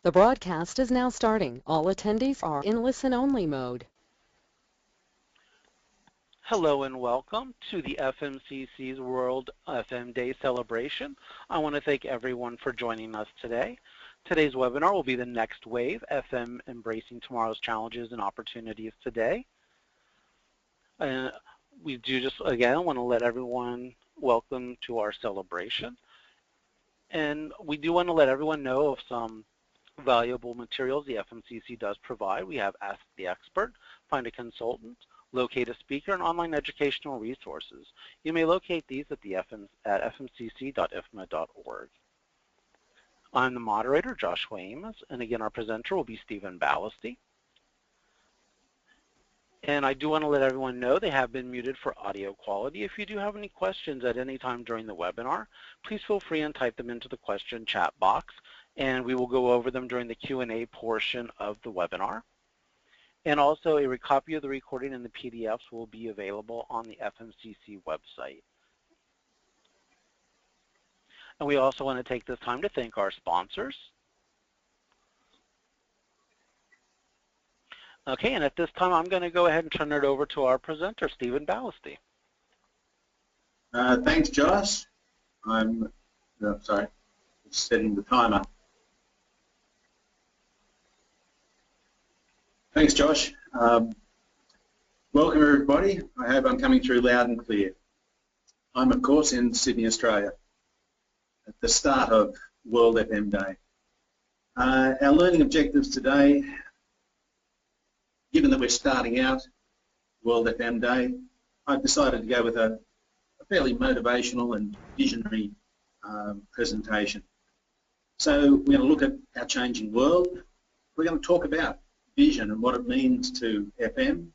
The broadcast is now starting. All attendees are in listen-only mode. Hello and welcome to the FMCC's World FM Day celebration. I want to thank everyone for joining us today. Today's webinar will be the next wave, FM Embracing Tomorrow's Challenges and Opportunities Today. We do just, again, want to let everyone welcome to our celebration. And we do want to let everyone know of some valuable materials the FMCC does provide. We have Ask the Expert, Find a Consultant, Locate a Speaker, and online educational resources. You may locate these at fmcc.ifma.org. I'm the moderator, Joshua Amos, and again our presenter will be Stephen Ballesty. And I do want to let everyone know they have been muted for audio quality. If you do have any questions at any time during the webinar, please feel free and type them into the question chat box, and we will go over them during the Q&A portion of the webinar. And also a copy of the recording and the PDFs will be available on the FMCC website. And we also want to take this time to thank our sponsors. Okay, and at this time I'm going to go ahead and turn it over to our presenter, Stephen Ballesty. Thanks, Josh. I'm setting the timer. Thanks, Josh. Welcome, everybody. I hope I'm coming through loud and clear. I'm, of course, in Sydney, Australia, at the start of World FM Day. Our learning objectives today, given that we're starting out World FM Day, I've decided to go with a fairly motivational and visionary presentation. So we're going to look at our changing world. We're going to talk about vision and what it means to FM,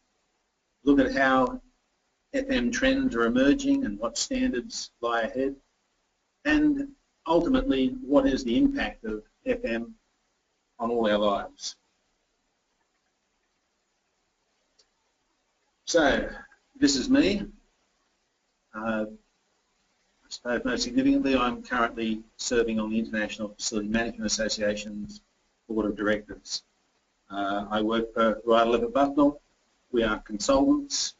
look at how FM trends are emerging and what standards lie ahead, and ultimately what is the impact of FM on all our lives. So this is me. I suppose most significantly I'm currently serving on the International Facility Management Association's Board of Directors. I work for Levett Bucknall. We are consultants,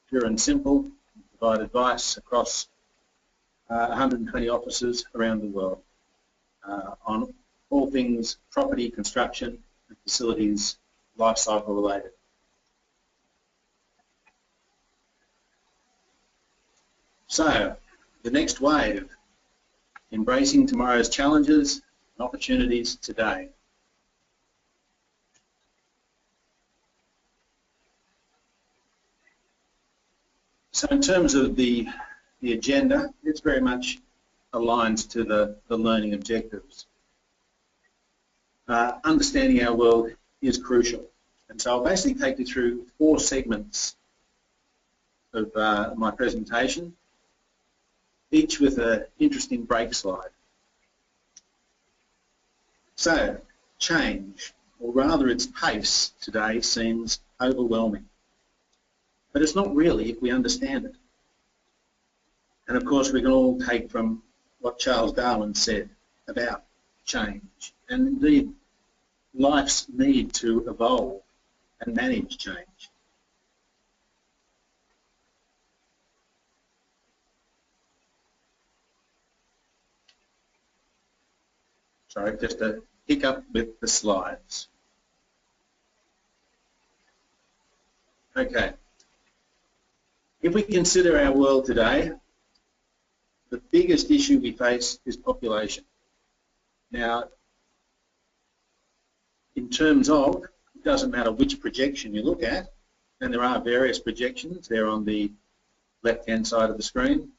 pure and simple, provide advice across 120 offices around the world on all things property, construction, and facilities life cycle related. So, the next wave, embracing tomorrow's challenges and opportunities today. So in terms of the agenda, it's very much aligned to the learning objectives. Understanding our world is crucial. And so I'll basically take you through 4 segments of my presentation, each with an interesting break slide. So, change, or rather its pace today, seems overwhelming. But it's not really if we understand it. And of course we can all take from what Charles Darwin said about change, and indeed life's need to evolve and manage change. Sorry, just a hiccup with the slides. Okay. If we consider our world today, the biggest issue we face is population. Now, in terms of, it doesn't matter which projection you look at, and there are various projections there on the left-hand side of the screen,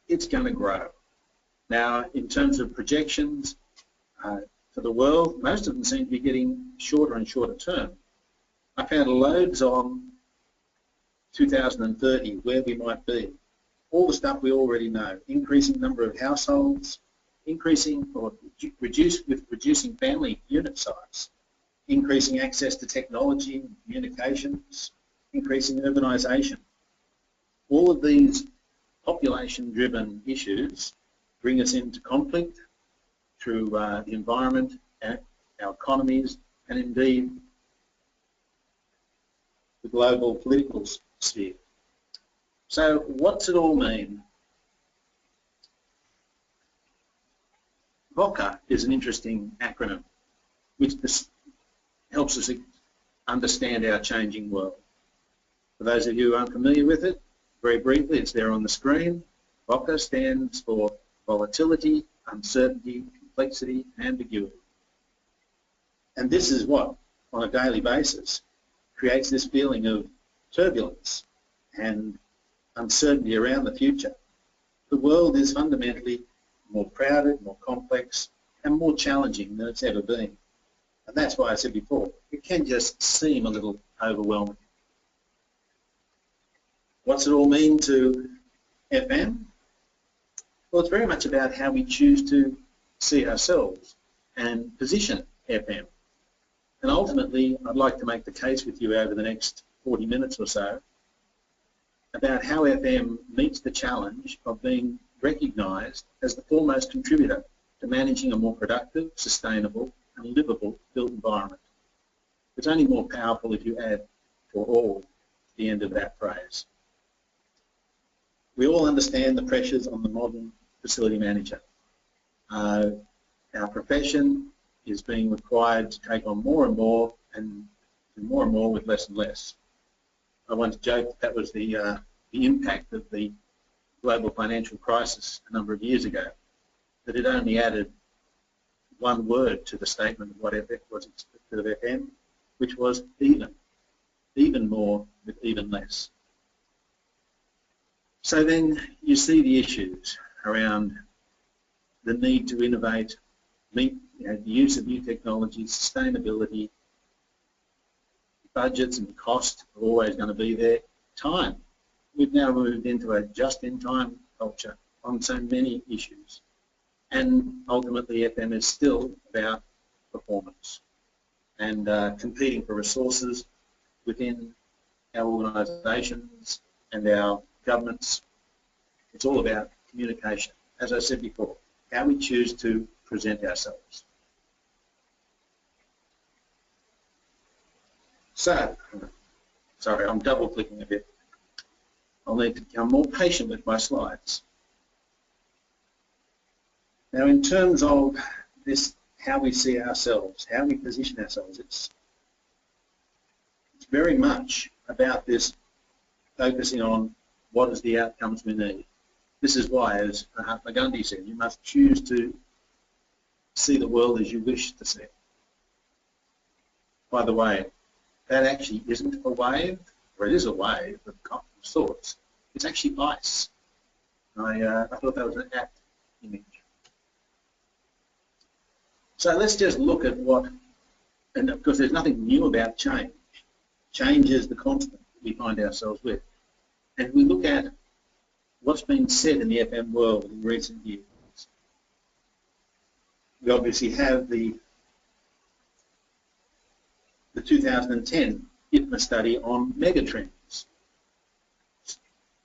it's going to grow. Now, in terms of projections for the world, most of them seem to be getting shorter and shorter term. I found loads on 2030, where we might be. All the stuff we already know, increasing number of households, increasing or reducing family unit size, increasing access to technology and communications, increasing urbanisation. All of these population-driven issues bring us into conflict, through the environment, our economies, and indeed the global political sphere. So what's it all mean? VUCA is an interesting acronym which helps us understand our changing world. For those of you who aren't familiar with it, very briefly, it's there on the screen. VUCA stands for volatility, uncertainty, complexity, and ambiguity. And this is what, on a daily basis, creates this feeling of turbulence and uncertainty around the future. The world is fundamentally more crowded, more complex, and more challenging than it's ever been. And that's why I said before, it can just seem a little overwhelming. What's it all mean to FM? Well, it's very much about how we choose to see ourselves and position FM. And ultimately, I'd like to make the case with you over the next 40 minutes or so about how FM meets the challenge of being recognised as the foremost contributor to managing a more productive, sustainable and livable built environment. It's only more powerful if you add "for all" to the end of that phrase. We all understand the pressures on the modern facility manager. Our profession is being required to take on more and more and with less and less. I once joked that was the impact of the global financial crisis a number of years ago, that it only added one word to the statement of what was expected of FM, which was even more with even less. So then you see the issues around the need to innovate, meet the use of new technologies, sustainability, budgets and cost are always going to be there. Time. We've now moved into a just-in-time culture on so many issues. And ultimately, FM is still about performance and competing for resources within our organisations and our governments. It's all about communication. As I said before, how we choose to present ourselves. So, sorry, I'm double-clicking a bit. I'll need to become more patient with my slides. Now, in terms of this, how we see ourselves, how we position ourselves, it's very much about this focusing on what is the outcomes we need. This is why, as Mahatma Gandhi said, you must choose to see the world as you wish to see it. By the way, that actually isn't a wave, or it is a wave of sorts. It's actually ice. I thought that was an apt image. So let's just look at what, and of course there's nothing new about change. Change is the constant we find ourselves with. And we look at what's been said in the FM world in recent years. We obviously have the 2010 IFMA study on megatrends.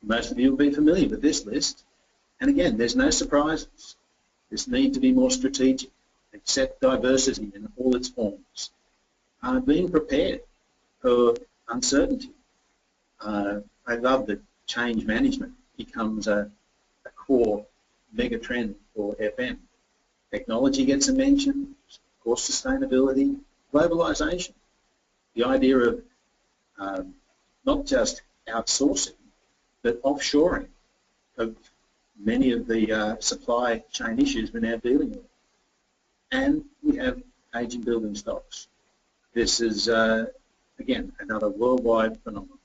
Most of you will be familiar with this list. And again, there's no surprises. This need to be more strategic, accept diversity in all its forms, being prepared for uncertainty. I love that change management becomes a core mega trend for FM. Technology gets a mention, of course sustainability, globalisation. The idea of not just outsourcing, but offshoring of many of the supply chain issues we're now dealing with. And we have ageing building stocks. This is, again, another worldwide phenomenon.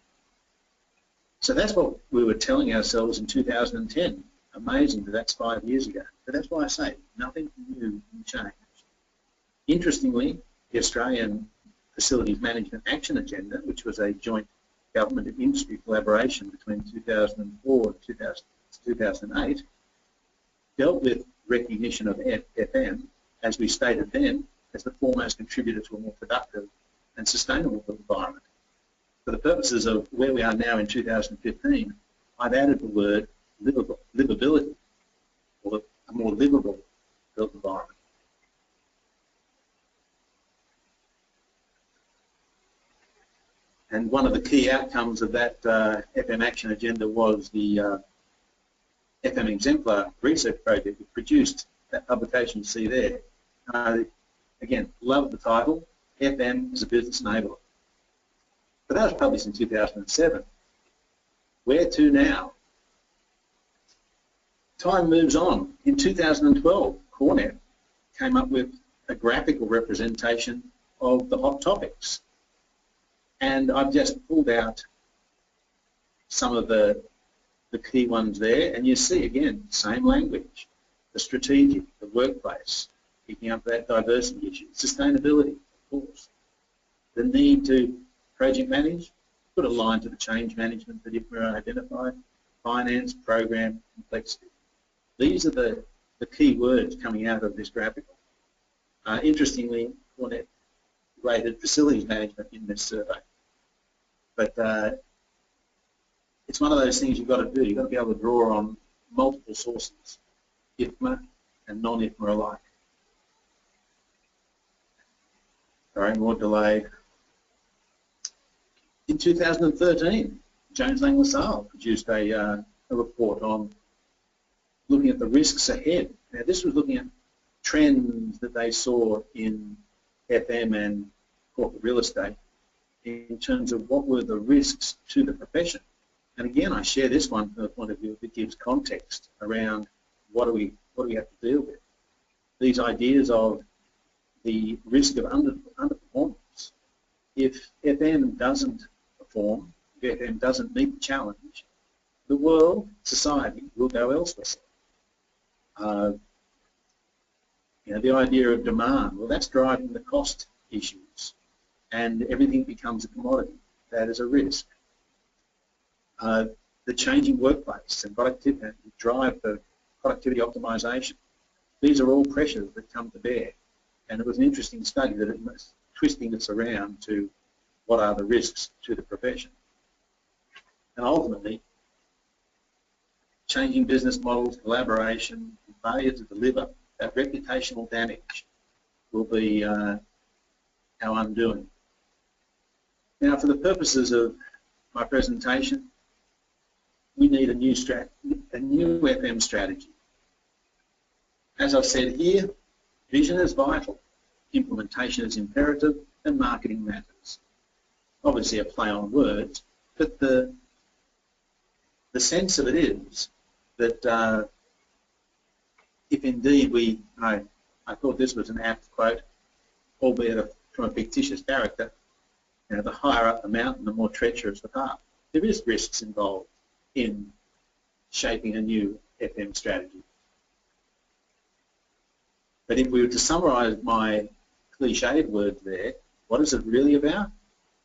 So that's what we were telling ourselves in 2010. Amazing that that's 5 years ago. But that's why I say nothing new can change. Interestingly, the Australian Facilities Management Action Agenda, which was a joint government and industry collaboration between 2004 and 2008, dealt with recognition of FM, as we stated then, as the foremost contributor to a more productive and sustainable environment. For the purposes of where we are now in 2015, I've added the word livability, or a more livable built environment. And one of the key outcomes of that FM action agenda was the FM exemplar research project that produced that publication you see there. Again, love the title, FM as a business enabler. But that was published in 2007. Where to now? Time moves on. In 2012, Cornet came up with a graphical representation of the hot topics. And I've just pulled out some of the key ones there, and you see again, same language, the strategic, the workplace, picking up that diversity issue, sustainability, of course, the need to project manage, put a line to the change management that IFMA identified, finance, program, complexity. These are the key words coming out of this graphical. Interestingly, Cornet rated facilities management in this survey. But it's one of those things you've got to do. You've got to be able to draw on multiple sources, IFMA and non-IFMA alike. Sorry, more delay. In 2013, Jones Lang LaSalle produced a report on looking at the risks ahead. Now, this was looking at trends that they saw in FM and corporate real estate in terms of what were the risks to the profession. And again, I share this one from the point of view that gives context around what do we have to deal with. These ideas of the risk of underperformance. If FM doesn't perform, if FM doesn't meet the challenge, the world, society, will go elsewhere. The idea of demand, well, that's driving the cost issues, and everything becomes a commodity. That is a risk. The changing workplace and productivity drive the productivity optimization. These are all pressures that come to bear, and it was an interesting study that it was twisting this around to what are the risks to the profession. And ultimately, changing business models, collaboration, failure to deliver, that reputational damage will be our undoing. Now, for the purposes of my presentation, we need a new FM strategy. As I've said here, vision is vital, implementation is imperative, and marketing matters. Obviously a play on words, but the sense of it is that if indeed I thought this was an apt quote, albeit from a fictitious character, the higher up the mountain, the more treacherous the path. There is risks involved in shaping a new FM strategy. But if we were to summarise my cliched words there, what is it really about?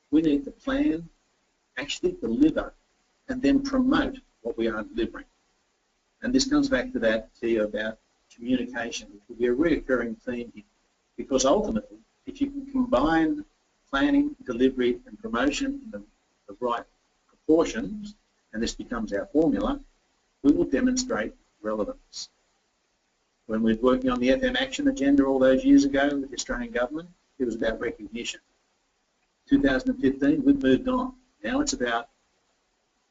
We need to plan, actually deliver, and then promote what we are delivering. And this comes back to that idea about communication, which will be a recurring theme here. Because ultimately, if you can combine planning, delivery, and promotion in the right proportions, and this becomes our formula, we will demonstrate relevance. When we were working on the FM action agenda all those years ago with the Australian government, it was about recognition. 2015, we've moved on. Now it's about,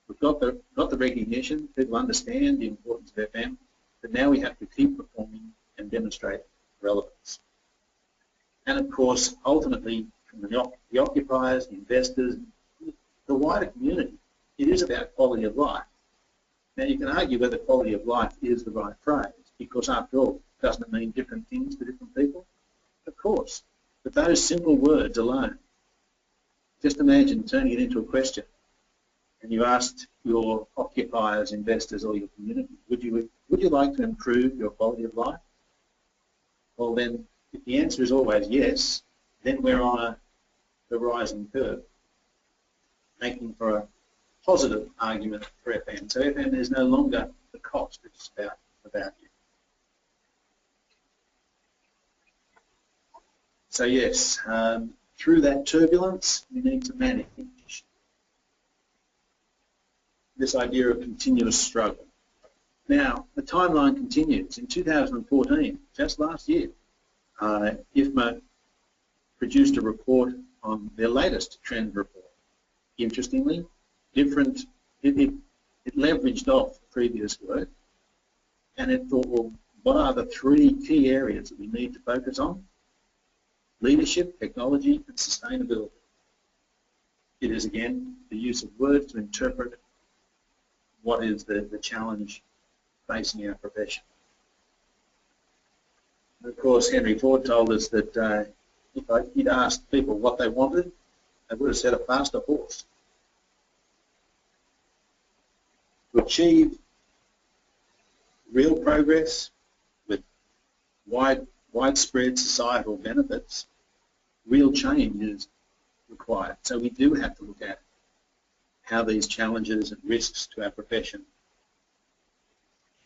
we've got the recognition, people understand the importance of FM, but now we have to keep performing and demonstrate relevance. And of course, ultimately, from the occupiers, the investors, the wider community, it is about quality of life. Now you can argue whether quality of life is the right phrase, because after all, doesn't it mean different things to different people? Of course. But those simple words alone, just imagine turning it into a question and you asked your occupiers, investors, or your community, would you like to improve your quality of life? Well then, if the answer is always yes, then we're on the rising curve, making for a positive argument for FM. So FM is no longer the cost, it's about you. So yes, through that turbulence, we need to manage this idea of continuous struggle. Now, the timeline continues. In 2014, just last year, IFMA produced a report on their latest trend report. interestingly, it leveraged off previous work, and it thought, well, what are the 3 key areas that we need to focus on? Leadership, technology, and sustainability. It is, again, the use of words to interpret what is the challenge facing our profession. And of course, Henry Ford told us that if he'd asked people what they wanted, they would have said a faster horse. To achieve real progress with widespread societal benefits, real change is required. So we do have to look at how these challenges and risks to our profession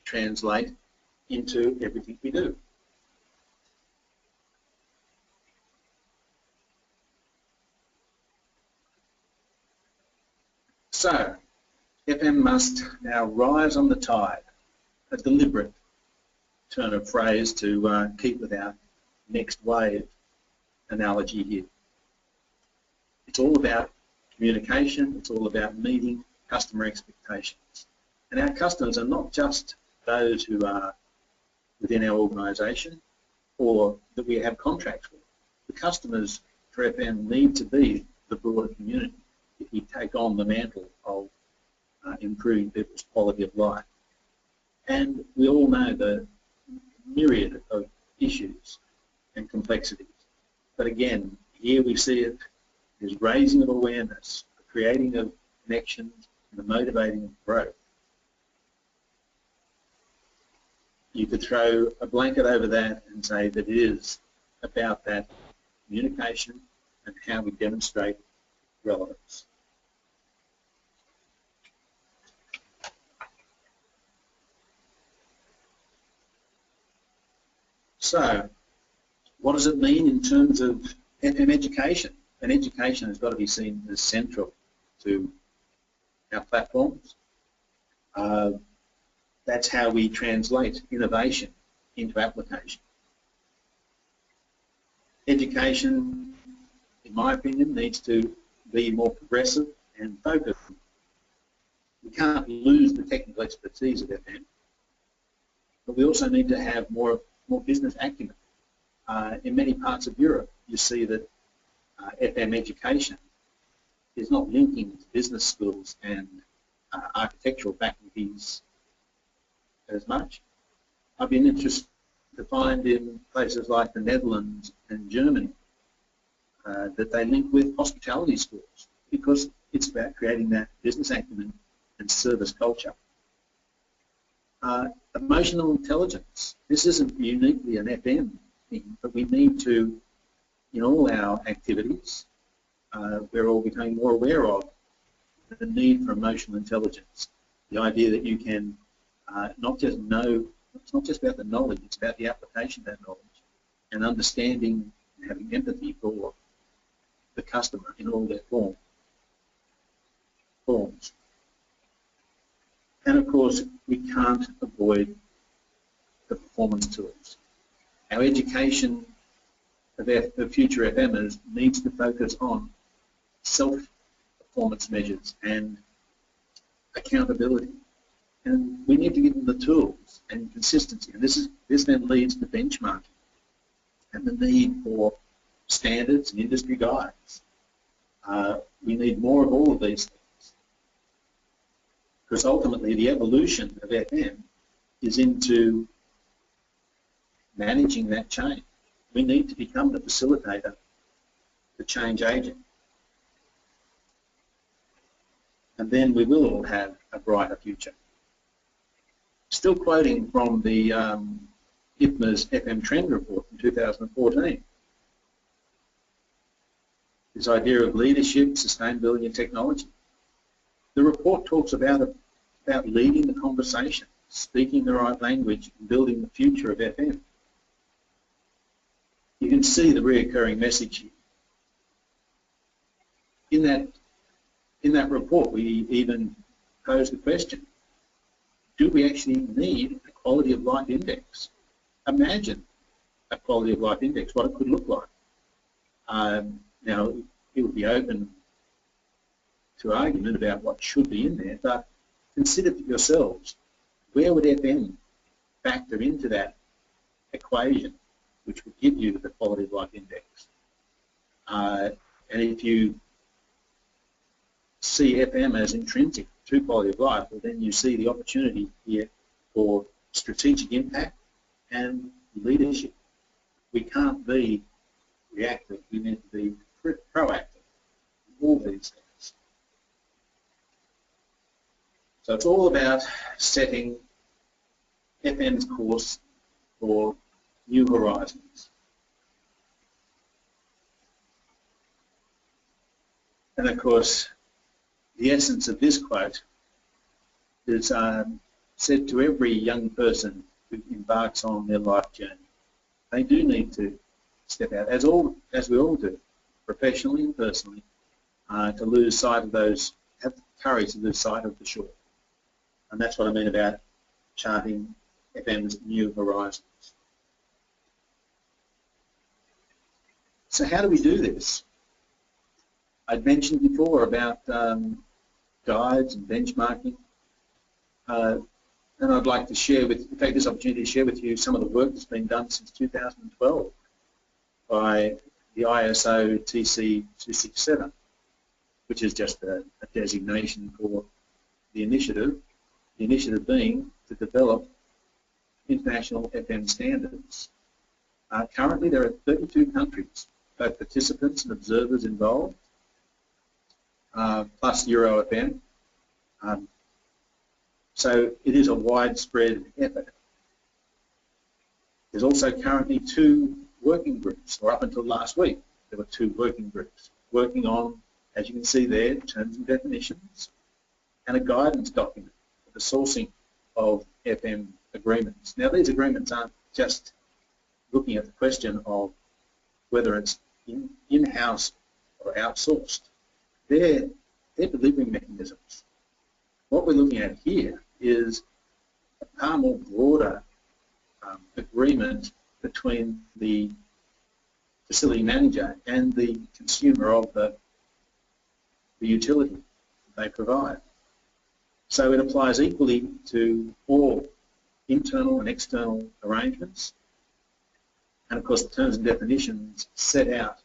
translate into everything we do. So, FM must now rise on the tide, a deliberate turn of phrase to keep with our next wave analogy here. It's all about communication, it's all about meeting customer expectations. And our customers are not just those who are within our organisation or that we have contracts with. The customers for FM need to be the broader community if we take on the mantle of improving people's quality of life. And we all know the myriad of issues and complexities. But again, here we see it as raising of awareness, the creating of connections, and the motivating of growth. You could throw a blanket over that and say that it is about that communication and how we demonstrate relevance. So, what does it mean in terms of FM education? And education has got to be seen as central to our platforms. That's how we translate innovation into application. Education, in my opinion, needs to be more progressive and focused. We can't lose the technical expertise of FM, but we also need to have more business acumen. In many parts of Europe, you see that FM education is not linking to business schools and architectural faculties as much. I've been interested to find in places like the Netherlands and Germany that they link with hospitality schools because it's about creating that business acumen and service culture. Emotional intelligence. This isn't uniquely an FM thing, but we need to, in all our activities, we're all becoming more aware of the need for emotional intelligence. The idea that you can not just know, it's not just about the knowledge, it's about the application of that knowledge and understanding and having empathy for the customer in all their forms. And of course, we can't avoid the performance tools. Our education of the future FMers needs to focus on self-performance measures and accountability. And we need to give them the tools and consistency. And this then leads to benchmarking and the need for standards and industry guides. We need more of all of these things. Because ultimately the evolution of FM is into managing that change. We need to become the facilitator, the change agent. And then we will all have a brighter future. Still quoting from the IFMA's FM Trend Report from 2014. This idea of leadership, sustainability and technology. The report talks about leading the conversation, speaking the right language, and building the future of FM. You can see the reoccurring message here. In that report, we even posed the question, do we actually need a quality of life index? Imagine a quality of life index, what it could look like. Now, it would be open to argument about what should be in there, but consider yourselves, where would FM factor into that equation, which would give you the quality of life index? And if you see FM as intrinsic to quality of life, well, then you see the opportunity here for strategic impact and leadership. We can't be reactive, we need to be proactive in all these things. So it's all about setting FM's course for new horizons. And of course, the essence of this quote is said to every young person who embarks on their life journey. They do need to step out, as we all do, professionally and personally, to lose sight of those, have the courage to lose sight of the short. And that's what I mean about charting FM's new horizons. So how do we do this? I'd mentioned before about guides and benchmarking, and I'd like to take this opportunity to share with you some of the work that's been done since 2012 by the ISO TC 267, which is just a designation for the initiative being to develop international FM standards. Currently there are 32 countries, both participants and observers involved, plus Euro FM. So it is a widespread effort. There's also currently 2 working groups, or up until last week, there were 2 working groups working on, as you can see there, terms and definitions, and a guidance document for the sourcing of FM agreements. Now these agreements aren't just looking at the question of whether it's in-house or outsourced. They're delivery mechanisms. What we're looking at here is a far more broader agreement between the facility manager and the consumer of the utility they provide. So it applies equally to all internal and external arrangements. And of course the terms and definitions set out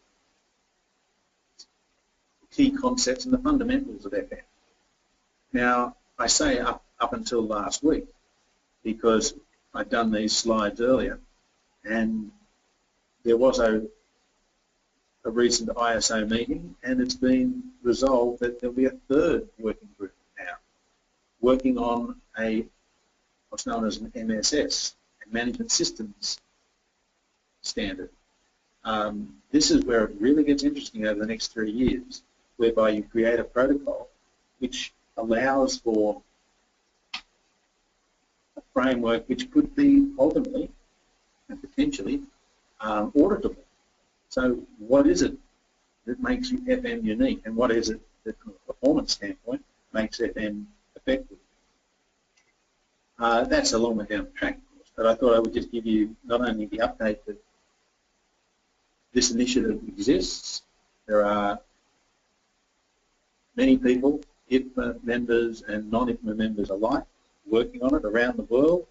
the key concepts and the fundamentals of FM. Now, I say up until last week because I'd done these slides earlier, and there was a recent ISO meeting, and it's been resolved that there'll be a 3rd working group now working on what's known as an MSS, a management systems standard. This is where it really gets interesting over the next 3 years, whereby you create a protocol which allows for a framework which could be ultimately and potentially auditable. So what is it that makes FM unique, and what is it that from a performance standpoint makes FM effective? That's a long way down the track, of course, but I thought I would just give you not only the update that this initiative exists, there are many people, IFMA members and non-IFMA members alike, working on it around the world.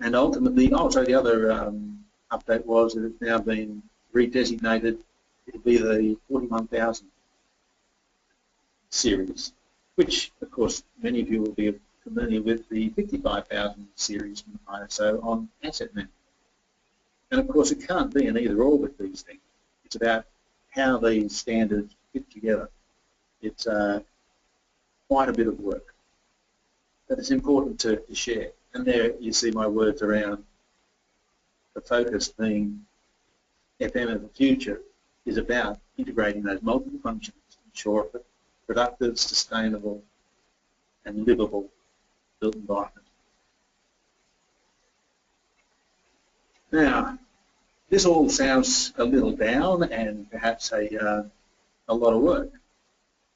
And ultimately, the other update was that it's now been redesignated. It'll be the 41,000 series, which, of course, many of you will be familiar with the 55,000 series from ISO on asset management. And of course, it can't be an either-or with these things. It's about how these standards fit together. It's quite a bit of work, but it's important to share. And there you see my words around the focus being FM of the future is about integrating those multiple functions to ensure a productive, sustainable, and livable built environment. Now, this all sounds a little down and perhaps a lot of work.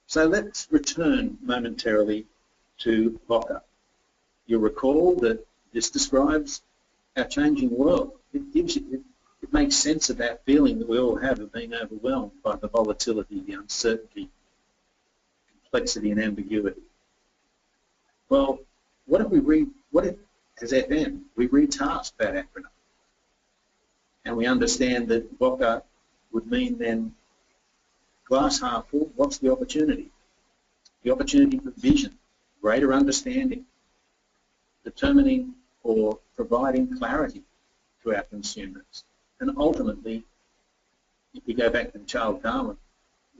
So let's return momentarily to VUCA. You'll recall that this describes our changing world. It makes sense of that feeling that we all have of being overwhelmed by the volatility, the uncertainty, complexity and ambiguity. Well, what if as FM we retask that acronym and we understand that VUCA would mean then glass half full, what's the opportunity? The opportunity for vision, greater understanding, determining or providing clarity to our consumers. And ultimately, if we go back to Charles Darwin,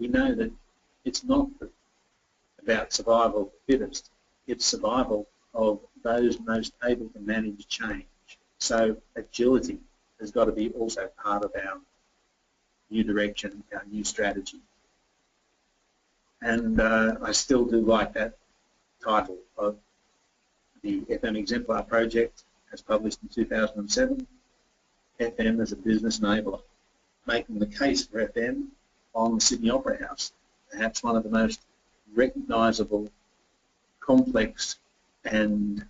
we know that it's not about survival of the fittest, it's survival of those most able to manage change. So agility has got to be also part of our new direction, our new strategy. And I still do like that title of the FM Exemplar Project, as published in 2007, FM as a business enabler, making the case for FM on the Sydney Opera House, perhaps one of the most recognisable, complex and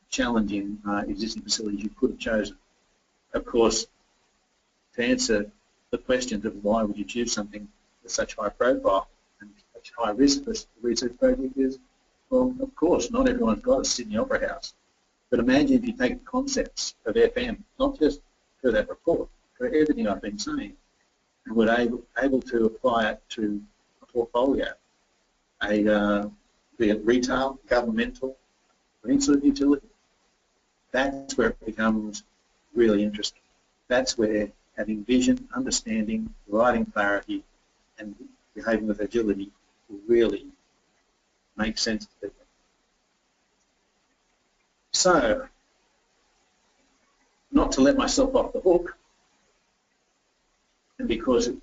challenging existing facilities you could have chosen. Of course, to answer the question of why would you choose something with such high profile and such high risk for the research project is, well, of course, not everyone's got a Sydney Opera House. But imagine if you take the concepts of FM, not just for that report, for everything I've been saying, and were able to apply it to a portfolio, be it retail, governmental, or any sort of utility. That's where it becomes really interesting. That's where having vision, understanding, providing clarity, and behaving with agility will really make sense to people. So, not to let myself off the hook, and because it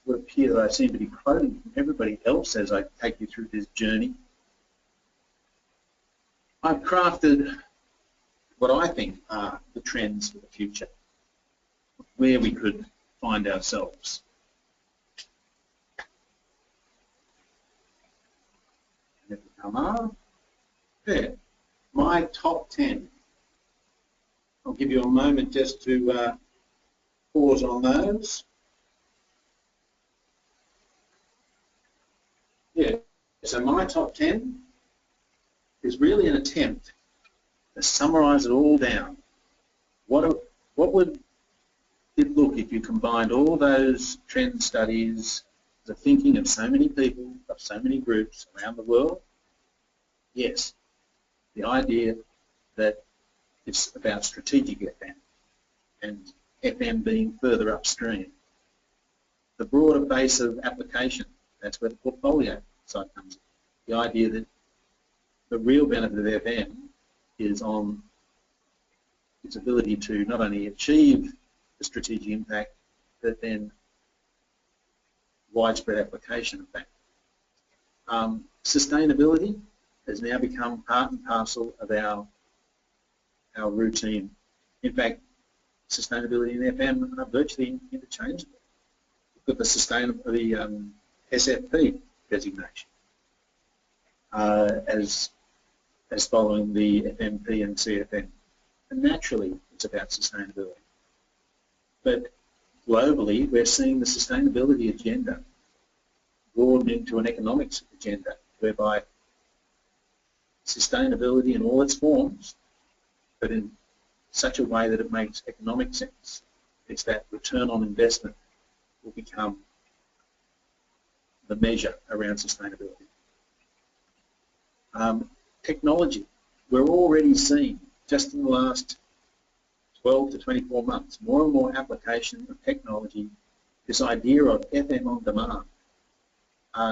would appear that I seem to be quoting from everybody else as I take you through this journey, I've crafted what I think are the trends for the future, where we could find ourselves. There, my top 10. I'll give you a moment just to pause on those. Yeah, so my top 10 is really an attempt to summarise it all down. What would it look if you combined all those trend studies, the thinking of so many people, of so many groups around the world? Yes, the idea that it's about strategic FM and FM being further upstream. The broader base of application, that's where the portfolio side comes in. The idea that the real benefit of FM is on its ability to not only achieve the strategic impact, but then widespread application of that. Sustainability has now become part and parcel of our routine. In fact, sustainability and FM are virtually interchangeable. Look at the SFP designation as following the FMP and CFM. And naturally, it's about sustainability. But globally, we're seeing the sustainability agenda broaden into an economics agenda, whereby sustainability in all its forms, but in such a way that it makes economic sense. It's that return on investment will become the measure around sustainability. Technology. We're already seeing, just in the last 12 to 24 months, more and more application of technology, this idea of FM on demand,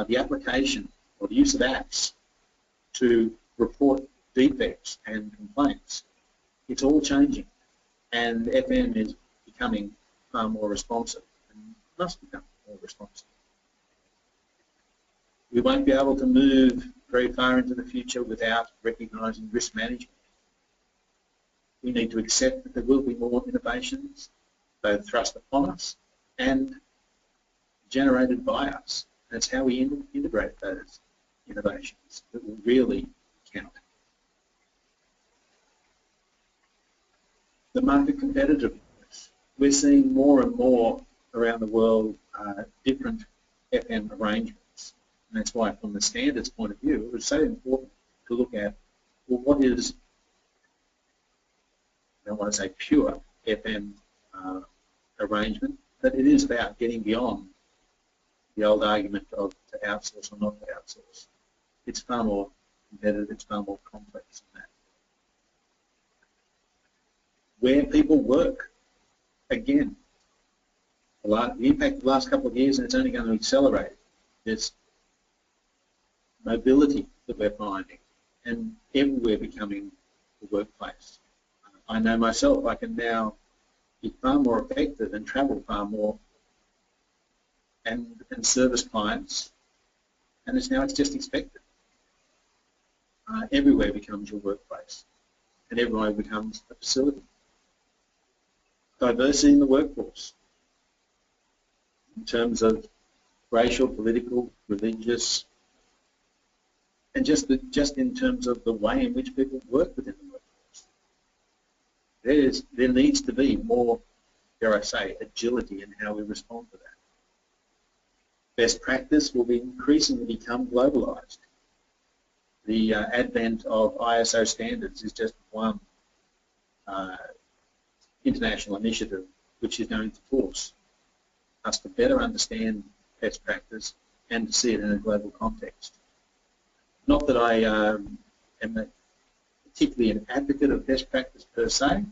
the application or the use of apps to report defects and complaints. It's all changing, and FM is becoming far more responsive and must become more responsive. We won't be able to move very far into the future without recognising risk management. We need to accept that there will be more innovations, both thrust upon us and generated by us. That's how we integrate those innovations that will really count. The market competitiveness. We're seeing more and more around the world different FM arrangements. And that's why from the standards point of view, it was so important to look at, well, what is, I don't want to say pure FM arrangement, but it is about getting beyond the old argument of to outsource or not to outsource. It's far more competitive, it's far more complex than that. Where people work, again, the impact of the last couple of years, and it's only going to accelerate, this mobility that we're finding, and everywhere becoming the workplace. I know myself, I can now be far more effective and travel far more and service clients, and it's just expected. Everywhere becomes your workplace, and everywhere becomes a facility. Diversity in the workforce, in terms of racial, political, religious, and just in terms of the way in which people work within the workforce. There needs to be more, dare I say, agility in how we respond to that. Best practice will increasingly become globalized. The advent of ISO standards is just one international initiative which is going to force us to better understand best practice and to see it in a global context. Not that I am particularly an advocate of best practice per se.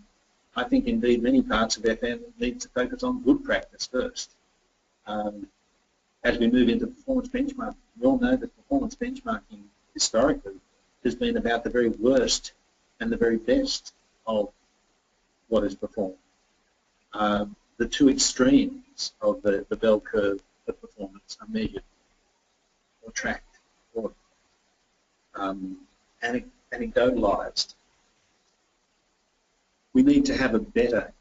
I think indeed many parts of FM need to focus on good practice first. As we move into performance benchmarking, we all know that performance benchmarking historically has been about the very worst and the very best of what is performed. The two extremes of the bell curve of performance are measured or tracked or anecdotalized. We need to have a better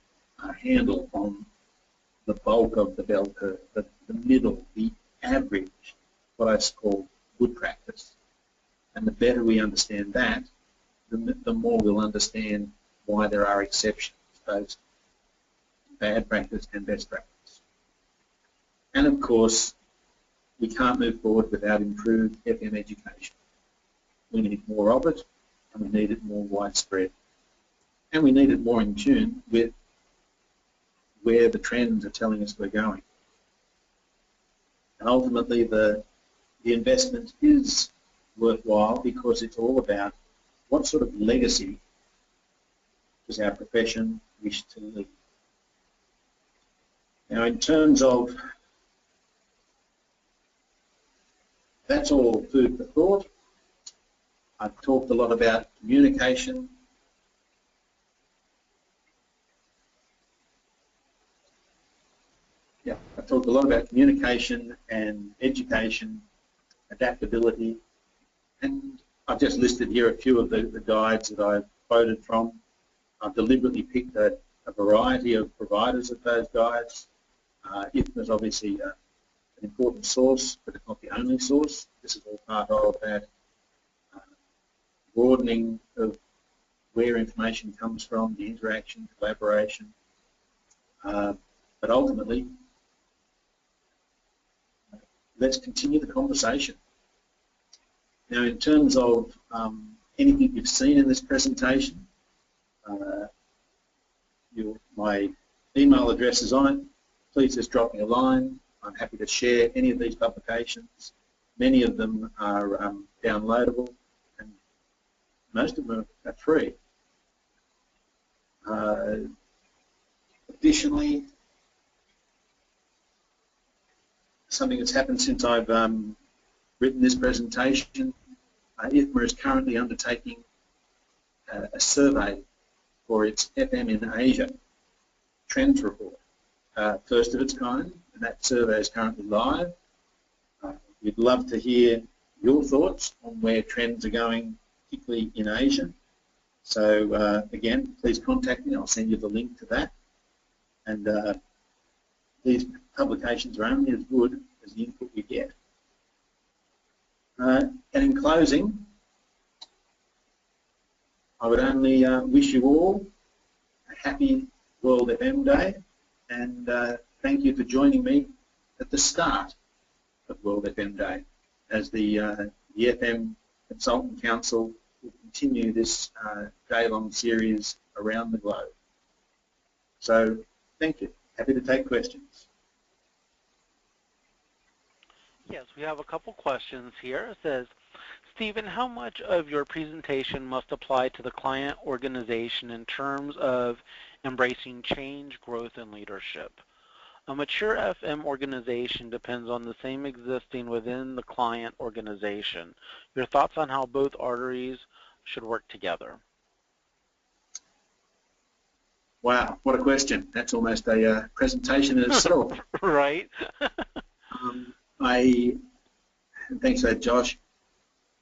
handle on the bulk of the bell curve, the middle, the average, what I call good practice. And the better we understand that, the more we'll understand why there are exceptions, both bad practice and best practice. And of course, we can't move forward without improved FM education. We need more of it, and we need it more widespread. And we need it more in tune with where the trends are telling us we're going. And ultimately, the investment is worthwhile because it's all about what sort of legacy does our profession wish to leave. Now, in terms of, that's all food for thought. I've talked a lot about communication. I've talked a lot about communication and education, adaptability, and I've just listed here a few of the guides that I've quoted from. I've deliberately picked a variety of providers of those guides. IFMA is obviously an important source, but it's not the only source. This is all part of that broadening of where information comes from, the interaction, collaboration. But ultimately, let's continue the conversation. Now, in terms of anything you've seen in this presentation, my email address is on it. Please just drop me a line. I'm happy to share any of these publications. Many of them are downloadable, and most of them are free. Additionally, something that's happened since I've written this presentation, IFMA is currently undertaking a survey for its FM in Asia trends report, first of its kind, and that survey is currently live. We'd love to hear your thoughts on where trends are going, particularly in Asia. So again, please contact me. I'll send you the link to that. And these publications are only as good as the input we get. And in closing, I would only wish you all a happy World FM Day, and thank you for joining me at the start of World FM Day. as the FM Consultant Council will continue this day-long series around the globe. So thank you. Happy to take questions. Yes, we have a couple questions here. It says, Stephen, how much of your presentation must apply to the client organization in terms of embracing change, growth, and leadership? A mature FM organization depends on the same existing within the client organization. Your thoughts on how both arteries should work together? Wow, what a question. That's almost a presentation in itself. Right. Thanks for that, Josh.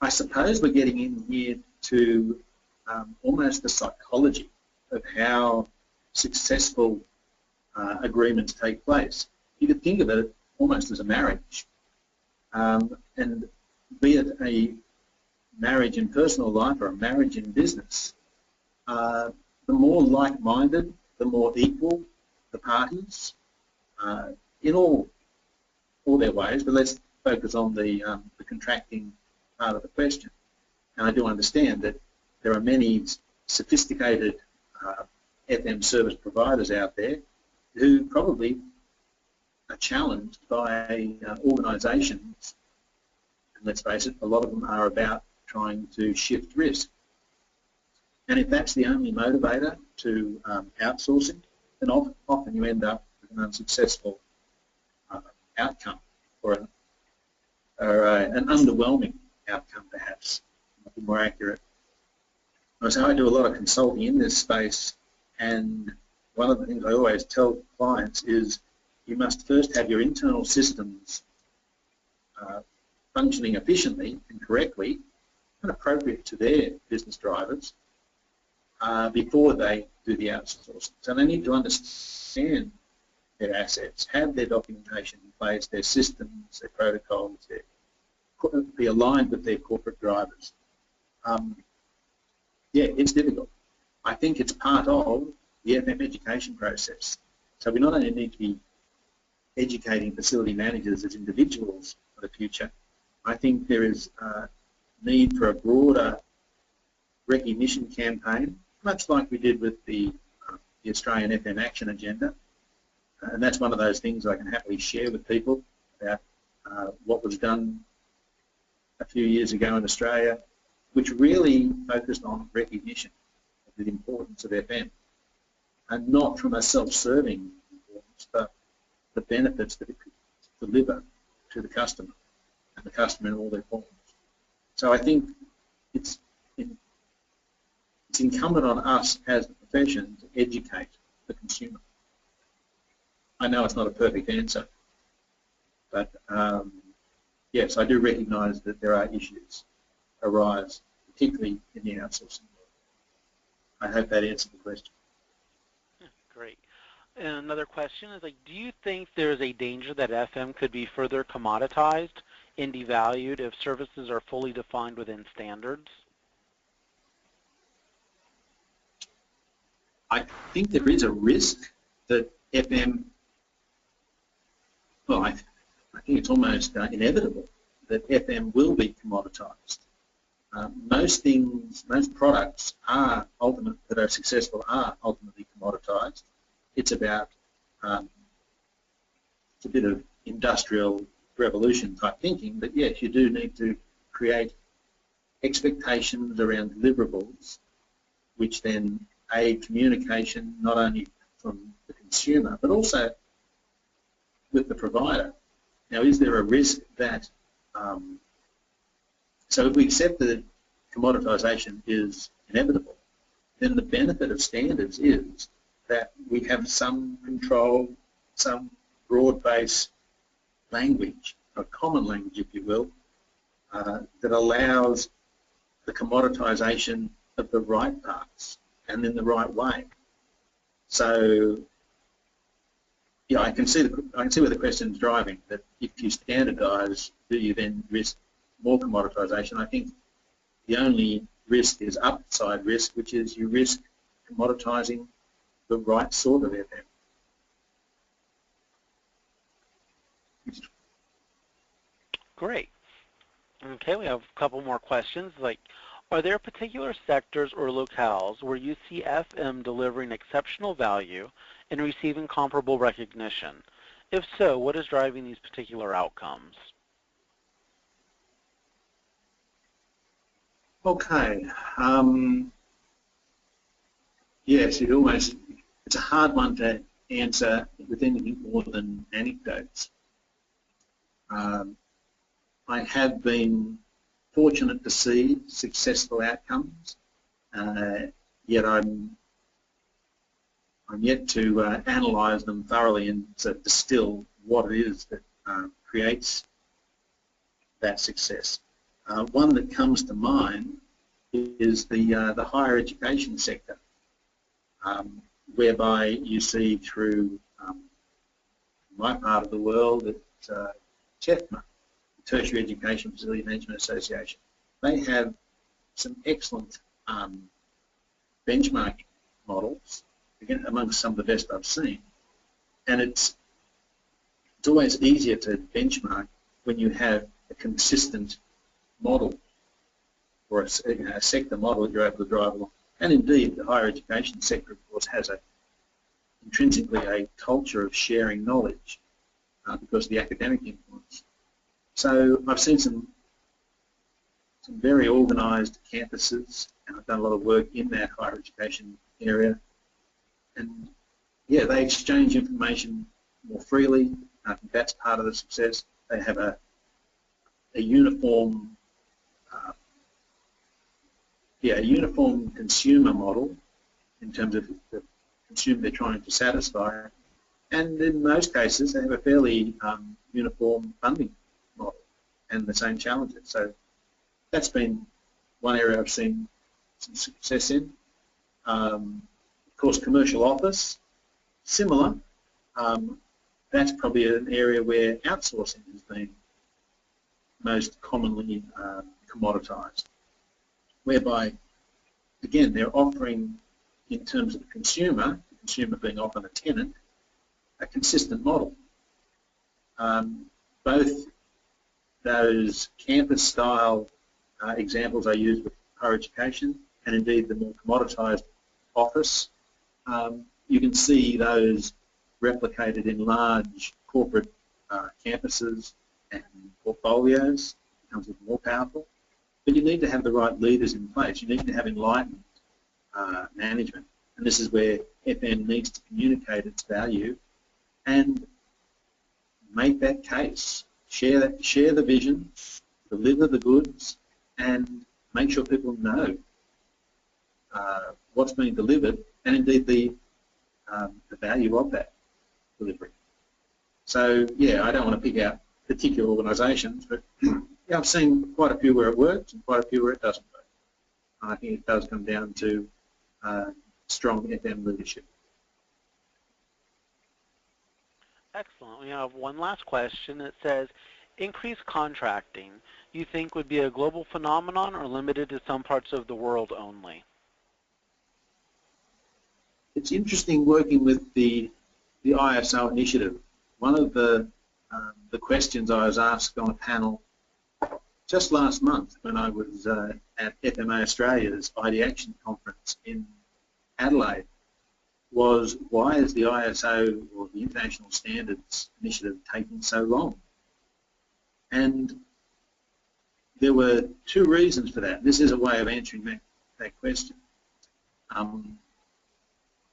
I suppose we're getting in here to almost the psychology of how successful agreements take place. You could think of it almost as a marriage. And be it a marriage in personal life or a marriage in business, the more like-minded, the more equal the parties in all their ways, but let's focus on the contracting part of the question. And I do understand that there are many sophisticated FM service providers out there who probably are challenged by organisations, and let's face it, a lot of them are about trying to shift risk. And if that's the only motivator to outsourcing, then often you end up with an unsuccessful outcome, or an underwhelming outcome, perhaps, might be more accurate. So I do a lot of consulting in this space, and one of the things I always tell clients is you must first have your internal systems functioning efficiently and correctly and appropriate to their business drivers before they do the outsourcing. So they need to understand their assets, have their documentation in place, their systems, their protocols, be aligned with their corporate drivers. Yeah, it's difficult. I think it's part of the FM education process. So we not only need to be educating facility managers as individuals for the future, I think there is a need for a broader recognition campaign, much like we did with the Australian FM Action Agenda. And that's one of those things I can happily share with people about what was done a few years ago in Australia, which really focused on recognition of the importance of FM, and not from a self-serving importance, but the benefits that it could deliver to the customer, and the customer in all their forms. So I think it's incumbent on us as the profession to educate the consumer. I know it's not a perfect answer, but yes, I do recognise that there are issues arise, particularly in the outsourcing world. I hope that answered the question. Great. And another question is, do you think there is a danger that FM could be further commoditized and devalued if services are fully defined within standards? I think there is a risk that FM, well, I think it's almost inevitable that FM will be commoditized. Most products that are successful are ultimately commoditized. It's about, it's a bit of industrial revolution type thinking, but yes, you do need to create expectations around deliverables, which then aid communication not only from the consumer, but also with the provider. Now, is there a risk that, so if we accept that commoditization is inevitable, then the benefit of standards is that we have some control, some broad-based language, a common language, if you will, that allows the commoditization of the right parts and in the right way. So, yeah, I can see where the question is driving, that if you standardise, do you then risk more commoditization? I think the only risk is upside risk, which is you risk commoditizing the right sort of FM. Great. Okay, we have a couple more questions. Like, are there particular sectors or locales where you see FM delivering exceptional value and receiving comparable recognition? If so, what is driving these particular outcomes? Okay. Yes, it's a hard one to answer with anything more than anecdotes. I have been fortunate to see successful outcomes, yet I'm yet to analyse them thoroughly and to distill what it is that creates that success. One that comes to mind is the higher education sector, whereby you see through my part of the world at FMCC, Tertiary Education Facility Management Association. They have some excellent benchmark models, again, amongst some of the best I've seen. And it's always easier to benchmark when you have a consistent model or a sector model that you're able to drive along. And indeed, the higher education sector, of course, has intrinsically a culture of sharing knowledge because of the academic influence. So I've seen some very organised campuses, and I've done a lot of work in that higher education area. And yeah, they exchange information more freely. I think that's part of the success. They have a uniform, a uniform consumer model in terms of the consumer they're trying to satisfy. And in most cases, they have a fairly uniform funding model and the same challenges. So that's been one area I've seen some success in. Of course, commercial office, similar. That's probably an area where outsourcing has been most commonly commoditised, whereby, again, they're offering, in terms of the consumer being often a tenant, a consistent model. Both those campus-style examples I use with higher education and indeed the more commoditised office, you can see those replicated in large corporate campuses and portfolios. It becomes even more powerful. But you need to have the right leaders in place. You need to have enlightened management. And this is where FM needs to communicate its value and make that case. Share the vision, deliver the goods, and make sure people know what's being delivered and indeed the value of that delivery. So yeah, I don't want to pick out particular organisations, but yeah, I've seen quite a few where it works and quite a few where it doesn't work. I think it does come down to strong FM leadership. Excellent. We have one last question. It says, increased contracting, you think would be a global phenomenon or limited to some parts of the world only? It's interesting working with the ISO initiative. One of the questions I was asked on a panel just last month when I was at FMA Australia's ID Action Conference in Adelaide was, why is the ISO, or the International Standards Initiative, taking so long? And there were two reasons for that. This is a way of answering that question.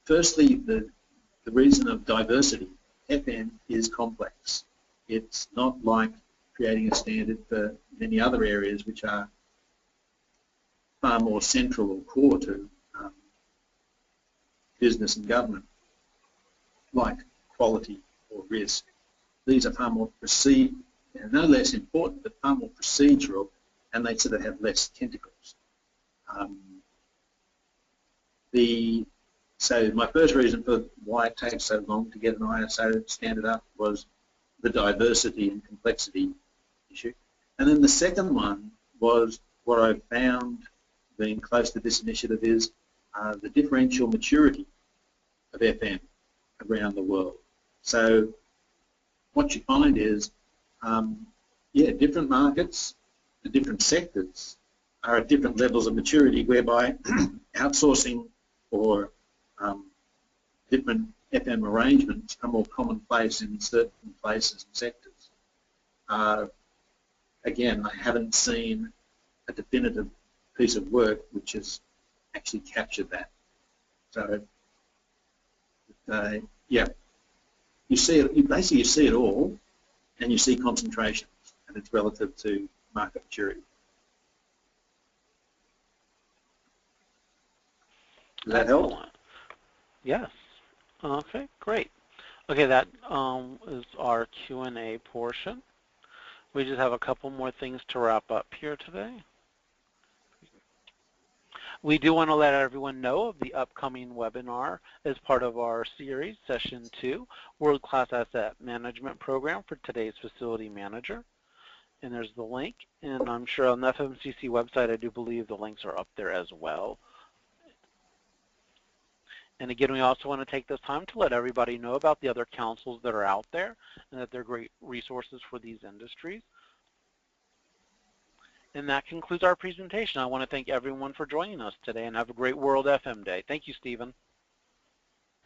Firstly, the reason of diversity. FM is complex. It's not like creating a standard for many other areas which are far more central or core to business and government, like quality or risk. These are far more no less important, but far more procedural, and they sort of have less tentacles. So my first reason for why it takes so long to get an ISO standard up was the diversity and complexity issue. And then the second one was what I found being close to this initiative is the differential maturity of FM around the world. So what you find is, different markets the different sectors are at different levels of maturity, whereby outsourcing or different FM arrangements are more commonplace in certain places and sectors. Again, I haven't seen a definitive piece of work which has actually captured that. So, yeah, you see it. Basically, you see it all, and you see concentrations, and it's relative to market maturity. Does that help? Yes. Okay, great. Okay, that is our Q&A portion. We just have a couple more things to wrap up here today. We do want to let everyone know of the upcoming webinar as part of our series, Session 2, World-Class Asset Management Program for Today's Facility Manager. And there's the link, and I'm sure on the FMCC website, I do believe the links are up there as well. And again, we also want to take this time to let everybody know about the other councils that are out there and that they're great resources for these industries. And that concludes our presentation. I want to thank everyone for joining us today and have a great World FM Day. Thank you, Stephen.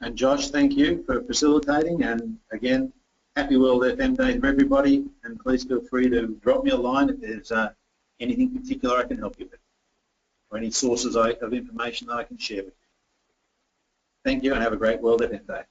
And Josh, thank you for facilitating. And again, happy World FM Day to everybody. And please feel free to drop me a line if there's anything particular I can help you with, or any sources of information that I can share with you. Thank you, and have a great World FM Day.